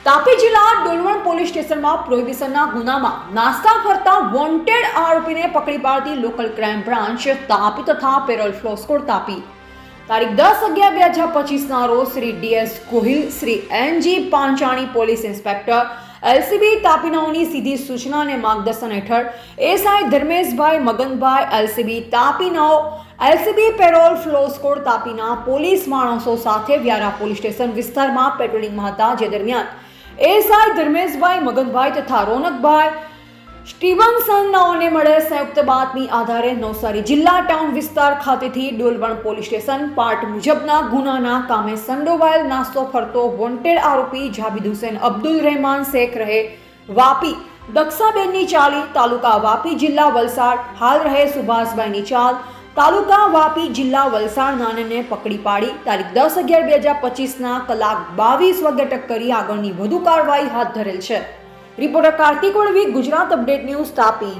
તાપી જિલ્લા ડોલવણ પોલીસ સ્ટેશનમાં પ્રોહિબિશનના ગુનામાં નાસ્તા ફરતા વોન્ટેડ આરોપીને પકડી પાડતી લોકલ ક્રાઇમ બ્રાન્ચ તાપી તથા પેરોલ ફ્લો સ્કોડ તાપી તારીખ 10/11/2025 રોજ Shri D S Gohil, Shri N G Panchani police inspector LCB તાપીનાઓની સીધી સૂચના અને માર્ગદર્શન હેઠળ એસઆઈ ધર્મેશભાઈ મગનભાઈ એલસીબી તાપીનાઓ એલસીબી પેરોલ ફ્લો સ્કોડ તાપીના પોલીસ માણસો સાથે વ્યારા પોલીસ સ્ટેશન વિસ્તારમાં પેટ્રોલિંગમાં હતા, જે દરમિયાન એસઆઈ ધર્મેશભાઈ મગનભાઈ તથા રોનકભાઈ સ્ટીવનસનનાઓને મળે સંયુક્ત બાતમી આધારે નવસારી જિલ્લા ટાઉન વિસ્તાર ખાતેથી ડોલવણ પોલીસ સ્ટેશન પાર્ટ મુજબના ગુનાના કામે સંડોવાયેલ નાસ્તો ફરતો વોન્ટેડ આરોપી જાબિદ હુસેન અબ્દુલ રહેમાન શેખ રહે વાપી દક્ષાબેનની ચાલી તાલુકા વાપી જિલ્લા વલસાડ હાલ રહે સુભાષભાઈની ચાલ તાલુકા વાપી જિલ્લા વલસાડ નાને પકડી પાડી તારીખ 10/11/2025 કલાક 22 વાગે અટક કરી આગળની વધુ કાર્યવાહી હાથ ધરેલ છે. Reporter Kartik Valvi, Gujarat update news, Tapi.